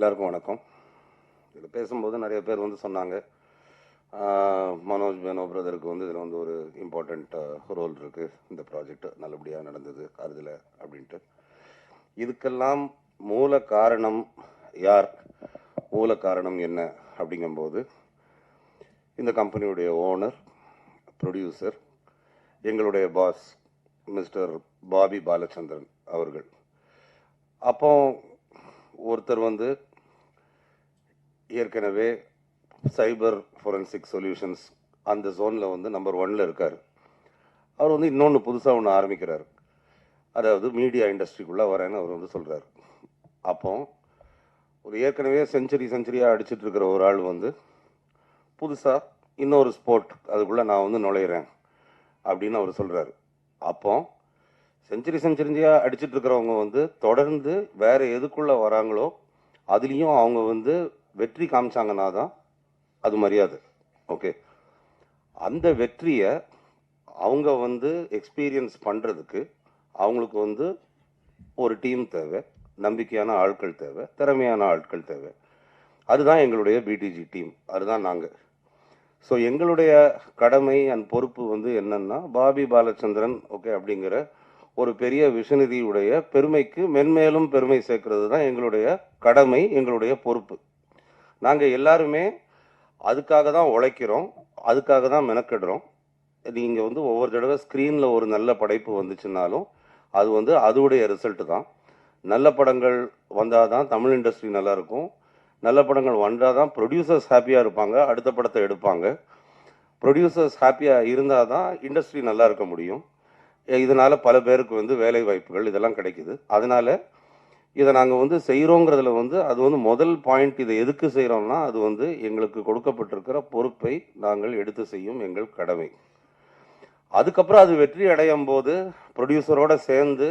எல்லாருக்கும் வணக்கம். இதில் பேசும்போது நிறைய பேர் வந்து சொன்னாங்க, மனோஜ் மேனோ பிரதருக்கு வந்து இதில் வந்து ஒரு இம்பார்ட்டண்ட் ரோல் இருக்குது, இந்த ப்ராஜெக்ட் நல்லபடியாக நடந்தது அதில் அப்படின்ட்டு. இதுக்கெல்லாம் மூல காரணம் யார், மூல காரணம் என்ன அப்படிங்கும்போது, இந்த கம்பெனியுடைய ஓனர், ப்ரொடியூசர், எங்களுடைய பாஸ் மிஸ்டர் பாபி பாலச்சந்திரன் அவர்கள். அப்போ ஒருத்தர் வந்து ஏற்கனவே சைபர் ஃபோரன்சிக் சொல்யூஷன்ஸ் அந்த ஜோனில் வந்து நம்பர் 1ல் இருக்கார். அவர் வந்து இன்னொன்று புதுசாக ஒன்று ஆரம்பிக்கிறார், அதாவது மீடியா இண்டஸ்ட்ரிக்குள்ளே வரேன்னு அவர் வந்து சொல்கிறார். அப்போ ஒரு ஏற்கனவே செஞ்சுரியாக அடிச்சுட்டு இருக்கிற ஒரு ஆள் வந்து புதுசாக இன்னொரு ஸ்போர்ட் அதுக்குள்ளே நான் வந்து நுழையிறேன் அப்படின்னு அவர் சொல்கிறாரு. அப்போ செஞ்சுரியாக அடிச்சுட்டு இருக்கிறவங்க வந்து தொடர்ந்து வேறு எதுக்குள்ளே வராங்களோ அதுலேயும் அவங்க வந்து வெற்றி காமிச்சாங்கன்னா தான் அது மரியாதை. ஓகே, அந்த வெற்றியை அவங்க வந்து எக்ஸ்பீரியன்ஸ் பண்ணுறதுக்கு அவங்களுக்கு வந்து ஒரு டீம் தேவை, நம்பிக்கையான ஆட்கள் தேவை, திறமையான ஆட்கள் தேவை. அதுதான் எங்களுடைய பிடிஜி டீம், அதுதான் நாங்கள். ஸோ எங்களுடைய கடமை அண்ட் பொறுப்பு வந்து என்னன்னா, பாபி பாலச்சந்திரன் ஓகே அப்படிங்கிற ஒரு பெரிய விஷனிதியுடைய பெருமைக்கு மென்மேலும் பெருமை சேர்க்கறது தான் எங்களுடைய கடமை, எங்களுடைய பொறுப்பு. நாங்கள் எல்லாருமே அதுக்காக தான் உழைக்கிறோம், அதுக்காக தான் மெனக்கிடுறோம். நீங்கள் வந்து ஒவ்வொரு தடவை ஸ்க்ரீனில் ஒரு நல்ல படைப்பு வந்துச்சுன்னாலும் அது வந்து அதோடைய ரிசல்ட்டு தான். நல்ல படங்கள் வந்தால் தான் தமிழ் இண்டஸ்ட்ரி நல்லாயிருக்கும், நல்ல படங்கள் வந்தால் தான் ப்ரொடியூசர்ஸ் ஹாப்பியாக இருப்பாங்க, அடுத்த படத்தை எடுப்பாங்க. ப்ரொடியூசர்ஸ் ஹாப்பியாக இருந்தால் தான் இண்டஸ்ட்ரி நல்லா இருக்க முடியும். இதனால் பல பேருக்கு வந்து வேலை வாய்ப்புகள் இதெல்லாம் கிடைக்குது. அதனால் இதை நாங்கள் வந்து செய்கிறோங்கிறதுல வந்து அது வந்து முதல் பாயிண்ட். இதை எதுக்கு செய்கிறோம்னா, அது வந்து எங்களுக்கு கொடுக்கப்பட்டிருக்கிற பொறுப்பை நாங்கள் எடுத்து செய்யும் எங்கள் கடமை. அதுக்கப்புறம் அது வெற்றி அடையும் போது ப்ரொடியூசரோடு சேர்ந்து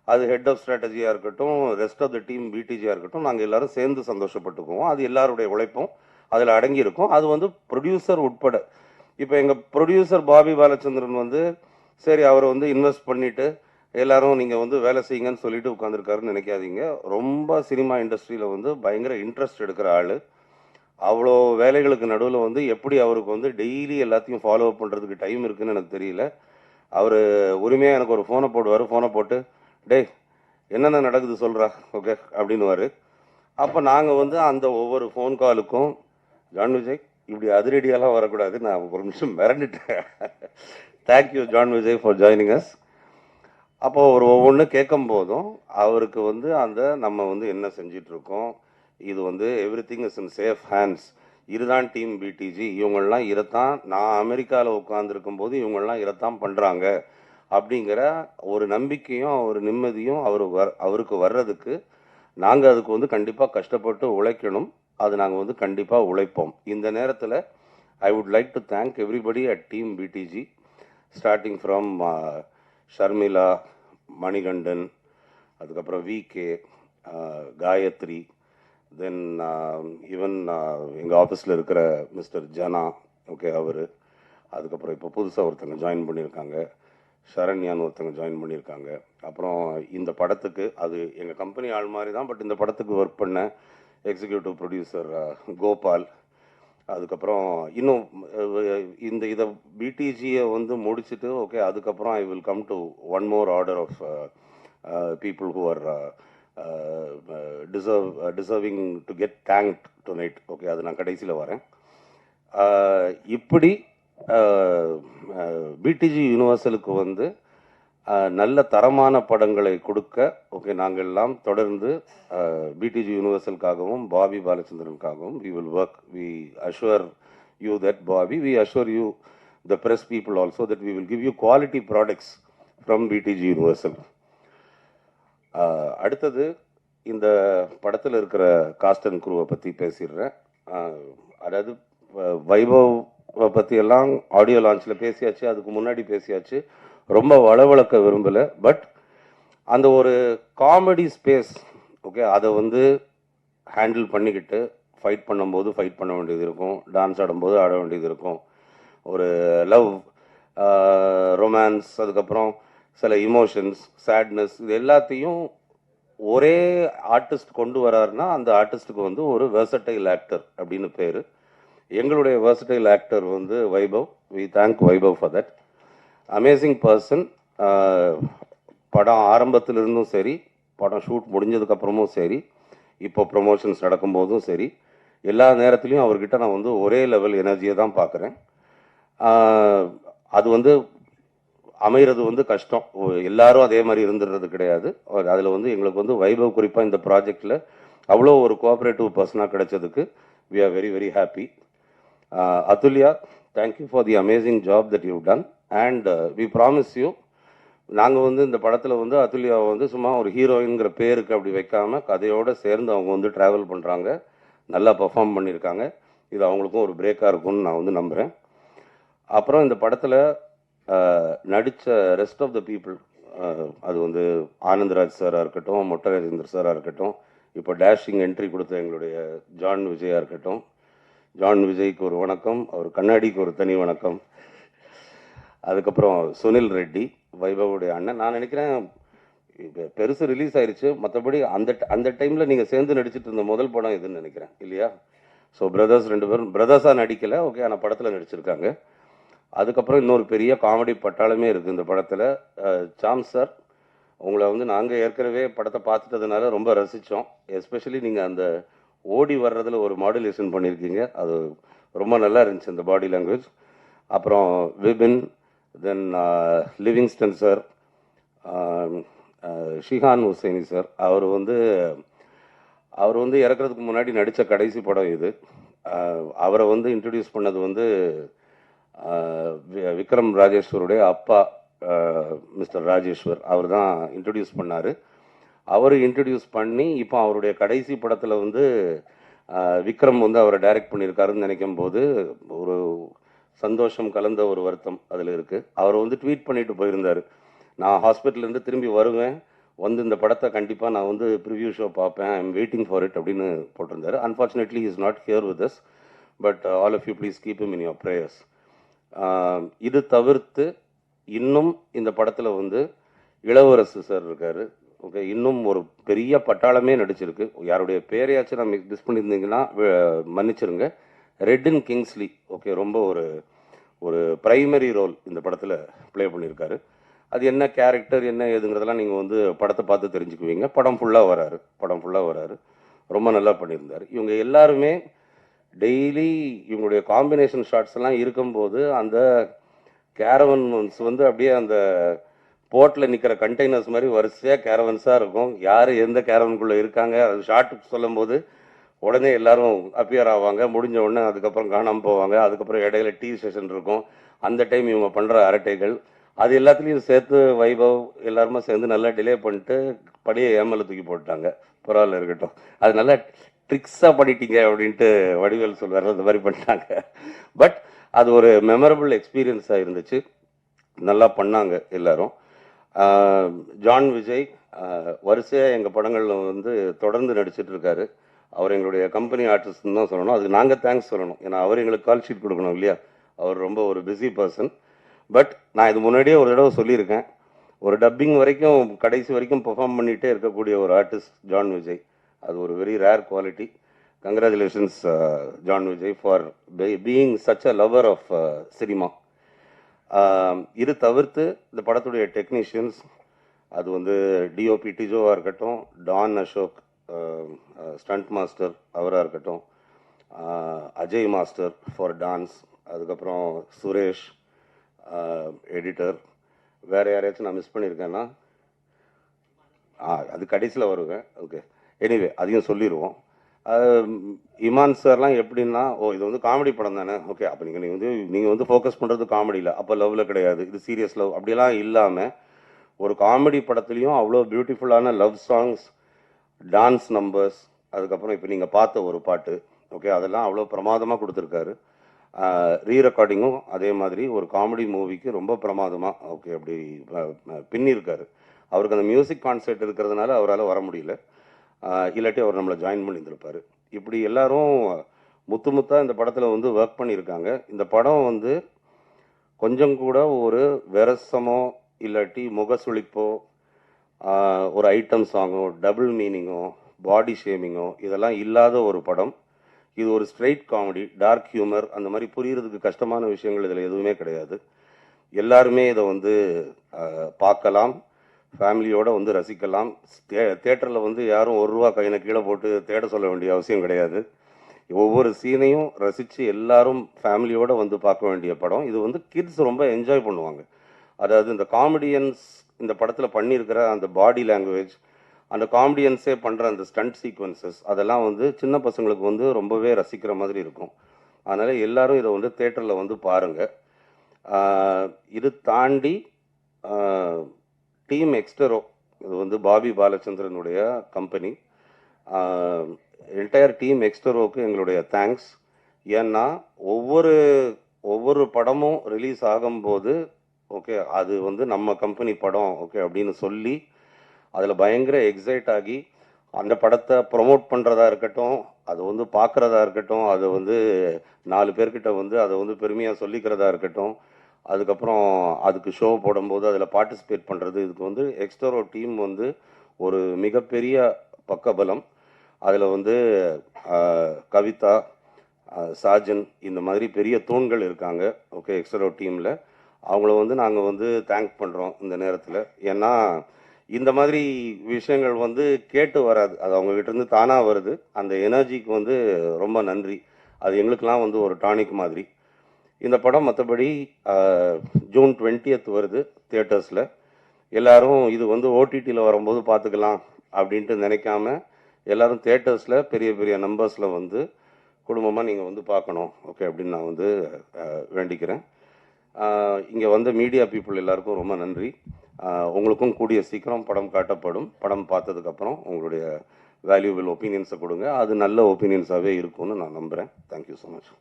அது ஹெட் ஆஃப் ஸ்ட்ராட்டஜியாக இருக்கட்டும், ரெஸ்ட் ஆஃப் த டீம் பிடிஜியாக இருக்கட்டும், நாங்கள் எல்லோரும் சேர்ந்து சந்தோஷப்பட்டுக்குவோம். அது எல்லாருடைய உழைப்பும் அதில் அடங்கியிருக்கும். அது வந்து ப்ரொடியூசர் உட்பட. இப்போ எங்கள் ப்ரொடியூசர் பாபி பாலச்சந்திரன் வந்து சரி அவரை வந்து இன்வெஸ்ட் பண்ணிவிட்டு எல்லாரும் நீங்கள் வந்து வேலை செய்யுங்கன்னு சொல்லிட்டு உட்காந்துருக்காருன்னு நினைக்காதீங்க. ரொம்ப சினிமா இண்டஸ்ட்ரியில் வந்து பயங்கர இன்ட்ரெஸ்ட் எடுக்கிற ஆள். அவ்வளோ வேலைகளுக்கு நடுவில் வந்து எப்படி அவருக்கு வந்து டெய்லி எல்லாத்தையும் ஃபாலோ அப் பண்ணுறதுக்கு டைம் இருக்குதுன்னு எனக்கு தெரியல. அவர் உரிமையாக எனக்கு ஒரு ஃபோனை போடுவார். ஃபோனை போட்டு டேய் என்னென்ன நடக்குது சொல்கிறா ஓகே அப்படின்னுவார். அப்போ நாங்கள் வந்து அந்த ஒவ்வொரு ஃபோன் காலுக்கும் ஜான் விஜய் இப்படி அதிரடியெல்லாம் வரக்கூடாது, நான் ஒரு நிமிஷம் மிரண்டுட்டேன். Thank you John Vijay for joining us. அப்போது ஒரு ஒவ்வொன்று கேட்கும் போதும் அவருக்கு வந்து அந்த நம்ம வந்து என்ன செஞ்சிட்ருக்கோம், இது வந்து every thing is in safe hands, இதுதான் டீம் பிடிஜி, இவங்கள்லாம் இதைத்தான், நான் அமெரிக்காவில் உட்காந்துருக்கும் போது இவங்கள்லாம் இதைத்தான் பண்ணுறாங்க அப்படிங்கிற ஒரு நம்பிக்கையும் ஒரு நிம்மதியும் அவருக்கு வர்றதுக்கு நாங்கள் அதுக்கு வந்து கண்டிப்பாக கஷ்டப்பட்டு உழைக்கணும். அது நாங்கள் வந்து கண்டிப்பாக உழைப்போம். இந்த நேரத்தில் I would like to thank everybody at team PDG, starting from Sharmila, Manikandan, அதுக்கப்புறம் விகே, காயத்ரி, தென் ஈவன் எங்கள் ஆஃபீஸில் இருக்கிற மிஸ்டர் ஜனா ஓகே அவர், அதுக்கப்புறம் இப்போ புதுசாக ஒருத்தங்க ஜாயின் பண்ணியிருக்காங்க, சரண்யான்னு ஒருத்தங்க ஜாயின் பண்ணியிருக்காங்க. அப்புறம் இந்த படத்துக்கு அது எங்கள் கம்பெனி ஆள் மாதிரி தான், பட் இந்த படத்துக்கு ஒர்க் பண்ண எக்ஸிக்யூட்டிவ் ப்ரொடியூசர் கோபால். அதுக்கப்புறம் இன்னும் இதை பிடிஜியை வந்து முடிச்சுட்டு ஓகே அதுக்கப்புறம் I will come to one more order of people who are deserving to get thanked tonight. Okay, அது நான் கடைசியில் வரேன். இப்படி பிடிஜி யூனிவர்சலுக்கு வந்து நல்ல தரமான படங்களை கொடுக்க ஓகே நாங்கள் எல்லாம் தொடர்ந்து பிடிஜி யூனிவர்சலுக்காகவும் பாபி பாலச்சந்திரனுக்காகவும் we will work. We assure you that Bobby, we assure you the press people also that we will give you quality products from BTG Universal. அடுத்தது இந்த படத்தில் இருக்கிற காஸ்ட் அண்ட் குரூவை பற்றி பேசிடுறேன். அதாவது வைபவ் பற்றி எல்லாம் ஆடியோ லான்ச்சில் பேசியாச்சு, அதுக்கு முன்னாடி பேசியாச்சு, ரொம்ப வளவளக்க விரும்பலை. பட் அந்த ஒரு காமெடி ஸ்பேஸ் ஓகே அதை வந்து ஹேண்டில் பண்ணிக்கிட்டு ஃபைட் பண்ணும்போது ஃபைட் பண்ண வேண்டியது இருக்கும், டான்ஸ் ஆடும்போது ஆட வேண்டியது இருக்கும், ஒரு லவ், ரொமான்ஸ், அதுக்கப்புறம் சில இமோஷன்ஸ், சேட்னஸ், இது எல்லாத்தையும் ஒரே ஆர்டிஸ்ட் கொண்டு வராருன்னா அந்த ஆர்டிஸ்ட்டுக்கு வந்து ஒரு வெர்சடைல் ஆக்டர் அப்படின்னு பேர். எங்களுடைய வெர்சடைல் ஆக்டர் வந்து Vaibhav. We thank Vaibhav for that. Amazing person. படம் ஆரம்பத்திலிருந்தும் சரி, படம் ஷூட் முடிஞ்சதுக்கப்புறமும் சரி, இப்போ ப்ரொமோஷன்ஸ் நடக்கும்போதும் சரி, எல்லா நேரத்துலையும் அவர்கிட்ட நான் வந்து ஒரே லெவல் எனர்ஜியை தான் பார்க்குறேன். அது வந்து அமைகிறது வந்து கஷ்டம். எல்லாரும் அதே மாதிரி இருந்துடுறது கிடையாது. அதில் வந்து எங்களுக்கு வந்து வைபவ் குறிப்பாக இந்த ப்ராஜெக்டில் அவ்வளோ ஒரு கோஆப்ரேட்டிவ் பர்சனாக கிடைச்சதுக்கு we are very very happy. Athulya, thank you for the amazing job that you done and we promise you, நாங்கள் வந்து இந்த படத்தில் வந்து அதுல்யாவை வந்து சும்மா ஒரு ஹீரோயின்கிற பேருக்கு அப்படி வைக்காம கதையோடு சேர்ந்து அவங்க வந்து ட்ராவல் பண்ணுறாங்க, நல்லா பர்ஃபார்ம் பண்ணியிருக்காங்க. இது அவங்களுக்கும் ஒரு பிரேக்காக இருக்கும்னு நான் வந்து நம்புகிறேன். அப்புறம் இந்த படத்தில் நடித்த ரெஸ்ட் ஆஃப் த பீப்புள், அது வந்து ஆனந்த்ராஜ் சாராக இருக்கட்டும், மொட்டை ராஜேந்தர் சாராக இருக்கட்டும், இப்போ டேஷிங் என்ட்ரி கொடுத்த எங்களுடைய ஜான் விஜயாக இருக்கட்டும். ஜான் விஜய்க்கு ஒரு வணக்கம், அவர் கண்ணாடிக்கு ஒரு தனி வணக்கம். அதுக்கப்புறம் சுனில் ரெட்டி, வைபவுடைய அண்ணன். நான் நினைக்கிறேன் பெருசு ரிலீஸ் ஆயிடுச்சு, மற்றபடி அந்த டைமில் நீங்கள் சேர்ந்து நடிச்சிட்டு இருந்த முதல் படம் இதுன்னு நினைக்கிறேன் இல்லையா? ஸோ பிரதர்ஸ் 2 பேரும் பிரதர்ஸாக நடிக்கலை, ஓகே, ஆனால் படத்தில் நடிச்சிருக்காங்க. அதுக்கப்புறம் இன்னொரு பெரிய காமெடி பட்டாளமே இருக்குது இந்த படத்தில். சாம் சார், உங்களை வந்து நாங்கள் ஏற்கனவே படத்தை பார்த்துட்டதுனால ரொம்ப ரசித்தோம். எஸ்பெஷலி நீங்கள் அந்த ஓடி வர்றதில் ஒரு மாடுலேஷன் பண்ணியிருக்கீங்க, அது ரொம்ப நல்லா இருந்துச்சு அந்த பாடி லாங்குவேஜ். அப்புறம் Vipin, then Livingston sir, Shihan Hussaini sir. அவர் வந்து இறக்குறதுக்கு முன்னாடி நடித்த கடைசி படம் இது. அவரை வந்து இன்ட்ரடியூஸ் பண்ணது வந்து விக்ரம் ராஜேஸ்வருடைய அப்பா மிஸ்டர் ராஜேஸ்வர், அவர் தான் இன்ட்ரடியூஸ் பண்ணார். அவர் இன்ட்ரடியூஸ் பண்ணி இப்போ அவருடைய கடைசி படத்தில் வந்து விக்ரம் வந்து அவரை டைரக்ட் பண்ணியிருக்காருன்னு நினைக்கும் போது ஒரு சந்தோஷம் கலந்த ஒரு வருத்தம் அதில் இருக்குது. அவர் வந்து ட்வீட் பண்ணிட்டு போயிருந்தார், நான் ஹாஸ்பிட்டல்லேருந்து திரும்பி வருவேன், வந்து இந்த படத்தை கண்டிப்பாக நான் வந்து ப்ரிவ்யூ ஷோ பார்ப்பேன், I am waiting for it அப்படின்னு போட்டிருந்தார். Unfortunately is not here with us, but all of you please keep him in your prayers. இது தவிர்த்து இன்னும் இந்த படத்தில் வந்து இளவரசு சார் இருக்கார். ஓகே, இன்னும் ஒரு பெரிய பட்டாளமே நடிச்சிருக்கு. யாருடைய பேரையாச்சும் நான் மிஸ் பண்ணியிருந்தீங்கன்னா மன்னிச்சிருங்க. ரெட்டின் கிங்ஸ்லி, ஓகே, ரொம்ப ஒரு ப்ரைமரி ரோல் இந்த படத்தில் ப்ளே பண்ணியிருக்காரு. அது என்ன கேரக்டர் என்ன ஏதுங்கிறதெல்லாம் நீங்கள் வந்து படத்தை பார்த்து தெரிஞ்சுக்குவீங்க. படம் ஃபுல்லாக வராரு, ரொம்ப நல்லா பண்ணியிருந்தார். இவங்க எல்லாருமே டெய்லி இவங்களுடைய காம்பினேஷன் ஷாட்ஸ் எல்லாம் இருக்கும்போது அந்த கேரவன்ஸ் வந்து அப்படியே அந்த போர்ட்டில் நிற்கிற கண்டெய்னர்ஸ் மாதிரி வரிசையாக கேரவன்ஸாக இருக்கும். யார் எந்த கேரவனுக்குள்ளே இருக்காங்க அது ஷார்ட் சொல்லும் போது உடனே எல்லாரும் அப்பியர் ஆவாங்க, முடிஞ்ச உடனே அதுக்கப்புறம் காணாமல் போவாங்க. அதுக்கப்புறம் இடையில டீ செஷன் இருக்கும். அந்த டைம் இவங்க பண்ணுற அரட்டைகள் அது எல்லாத்துலேயும் சேர்த்து வைபவ் எல்லாருமே சேர்ந்து நல்லா டிலே பண்ணிட்டு படியை ஏமலை தூக்கி போட்டாங்க. பரவாயில்ல, இருக்கட்டும், அது நல்லா ட்ரிக்ஸாக பண்ணிட்டீங்க அப்படின்ட்டு வடிவேல் சொல்வார், அந்த மாதிரி பண்ணிட்டாங்க. பட் அது ஒரு மெமரபிள் எக்ஸ்பீரியன்ஸாக இருந்துச்சு, நல்லா பண்ணாங்க எல்லாரும். ஜான் விஜய் வரிசையாக எங்கள் படங்களில் வந்து தொடர்ந்து நடிச்சிட்டு இருக்காரு. அவர் எங்களுடைய கம்பெனி ஆர்டிஸ்ட்னு தான் சொல்லணும், அதுக்கு நாங்கள் தேங்க்ஸ் சொல்லணும், ஏன்னா அவர் எங்களுக்கு கால் ஷீட் கொடுக்கணும் இல்லையா. அவர் ரொம்ப ஒரு பிஸி பர்சன். பட் நான் இது முன்னாடியே ஒரு தடவை சொல்லியிருக்கேன், ஒரு டப்பிங் வரைக்கும் கடைசி வரைக்கும் பெர்ஃபார்ம் பண்ணிகிட்டே இருக்கக்கூடிய ஒரு ஆர்டிஸ்ட் ஜான் விஜய். அது ஒரு very rare quality. Congratulations John Vijay for being such a lover of cinema. இது தவிர்த்து இந்த படத்துடைய டெக்னீஷியன்ஸ், அது வந்து டிஓபி டிஜோவாக இருக்கட்டும், டான் அசோக் ஸ்டண்ட் மாஸ்டர் அவராக இருக்கட்டும், அஜய் மாஸ்டர் ஃபார் டான்ஸ், அதுக்கப்புறம் சுரேஷ் எடிட்டர், வேறு யாரையாச்சும் நான் மிஸ் பண்ணியிருக்கேன்னா அது கடைசியில் வருவேன். ஓகே, எனிவே அதையும் சொல்லிடுவோம். இமான் சார்லாம் எப்படின்னா, இது வந்து காமெடி படம் தானே, ஓகே, அப்போ நீங்கள் வந்து ஃபோக்கஸ் பண்ணுறது காமெடியில், அப்போ லவ்வில் கிடையாது, இது சீரியஸ் லவ் அப்படிலாம் இல்லாமல் ஒரு காமெடி படத்துலேயும் அவ்வளோ பியூட்டிஃபுல்லான லவ் சாங்ஸ், டான்ஸ் நம்பர்ஸ், அதுக்கப்புறம் இப்போ நீங்கள் பார்த்த ஒரு பாட்டு, ஓகே, அதெல்லாம் அவ்வளோ பிரமாதமாக கொடுத்துருக்காரு. ரீ ரெக்கார்டிங்கும் அதே மாதிரி ஒரு காமெடி மூவிக்கு ரொம்ப பிரமாதமாக, ஓகே, அப்படி பின்னிருக்காரு. அவருக்கு அந்த மியூசிக் கான்செர்ட் இருக்கிறதுனால அவரால் வர முடியல, இல்லாட்டி அவர் நம்மளை ஜாயின் பண்ணியிருந்திருப்பார். இப்படி எல்லாரும் முத்தாக இந்த படத்தில் வந்து ஒர்க் பண்ணியிருக்காங்க. இந்த படம் வந்து கொஞ்சம் கூட ஒரு விரசமோ இல்லாட்டி முகசுளிப்போ ஒரு ஐட்டம் சாங்கோ, டபுள் மீனிங்கோ, பாடி ஷேமிங்கோ இதெல்லாம் இல்லாத ஒரு படம். இது ஒரு ஸ்ட்ரெயிட் காமெடி, டார்க் ஹியூமர், அந்த மாதிரி புரியறதுக்கு கஷ்டமான விஷயங்கள் இதில் எதுவுமே கிடையாது. எல்லாருமே இதை வந்து பார்க்கலாம், ஃபேமிலியோடு வந்து ரசிக்கலாம். தேட்டரில் வந்து யாரும் ₹1 கையில கீழே போட்டு தேட சொல்ல வேண்டிய அவசியம் கிடையாது. ஒவ்வொரு சீனையும் ரசித்து எல்லாரும் ஃபேமிலியோடு வந்து பார்க்க வேண்டிய படம். இது வந்து கிட்ஸ் ரொம்ப என்ஜாய் பண்ணுவாங்க. அதாவது இந்த காமெடியன்ஸ் இந்த படத்தில் பண்ணியிருக்கிற அந்த பாடி லாங்குவேஜ், அந்த காமெடியன்ஸே பண்ணுற அந்த ஸ்டண்ட் சீக்வன்சஸ், அதெல்லாம் வந்து சின்ன பசங்களுக்கு வந்து ரொம்பவே ரசிக்கிற மாதிரி இருக்கும். அதனால் எல்லாரும் இதை வந்து தேட்டரில் வந்து பாருங்கள். இது தாண்டி டீம் எக்ஸ்டரோ, இது வந்து பாபி பாலச்சந்திரனுடைய கம்பெனி. என்டையர் டீம் எக்ஸ்டரோவுக்கு எங்களுடைய தேங்க்ஸ். ஏன்னா ஒவ்வொரு படமும் ரிலீஸ் ஆகும்போது ஓகே அது வந்து நம்ம கம்பெனி படம் ஓகே அப்படின்னு சொல்லி அதில் பயங்கர எக்ஸைட் ஆகி அந்த படத்தை ப்ரொமோட் பண்ணுறதா இருக்கட்டும், அது வந்து பார்க்குறதா இருக்கட்டும், அது வந்து 4 பேர்கிட்ட வந்து அதை வந்து பெருமையாக சொல்லிக்கிறதா இருக்கட்டும், அதுக்கப்புறம் அதுக்கு ஷோ போடும்போது அதில் பார்ட்டிசிபேட் பண்ணுறது, இதுக்கு வந்து எக்ஸ்டரோ டீம் வந்து ஒரு மிகப்பெரிய பக்கபலம். அதில் வந்து கவிதா, சாஜன், இந்த மாதிரி பெரிய தூண்கள் இருக்காங்க ஓகே எக்ஸ்டரோ டீமில். அவங்கள வந்து நாங்கள் வந்து தேங்க் பண்ணுறோம் இந்த நேரத்தில். ஏன்னா இந்த மாதிரி விஷயங்கள் வந்து கேட்டு வராது, அது அவங்ககிட்டருந்து தானாக வருது. அந்த எனர்ஜிக்கு வந்து ரொம்ப நன்றி. அது எங்களுக்கெல்லாம் வந்து ஒரு டானிக் மாதிரி. இந்த படம் மற்றபடி ஜூன் 20th வருது தியேட்டர்ஸில். எல்லோரும் இது வந்து ஓடிடியில் வரும்போது பார்த்துக்கலாம் அப்படின்ட்டு நினைக்காம எல்லோரும் தியேட்டர்ஸில் பெரிய பெரிய நம்பர்ஸில் வந்து குடும்பமாக நீங்கள் வந்து பார்க்கணும் ஓகே அப்படின்னு நான் வந்து வேண்டிக்கிறேன். இங்கே வந்த மீடியா பீப்புள் எல்லாருக்கும் ரொம்ப நன்றி. உங்களுக்கும் கூடிய சீக்கிரம் படம் காட்டப்படும். படம் பார்த்ததுக்கப்புறம் உங்களுடைய வேல்யூபிள் ஒப்பீனியன்ஸை கொடுங்க. அது நல்ல ஒப்பீனியன்ஸாகவே இருக்கும்னு நான் நம்புகிறேன். Thank you so much.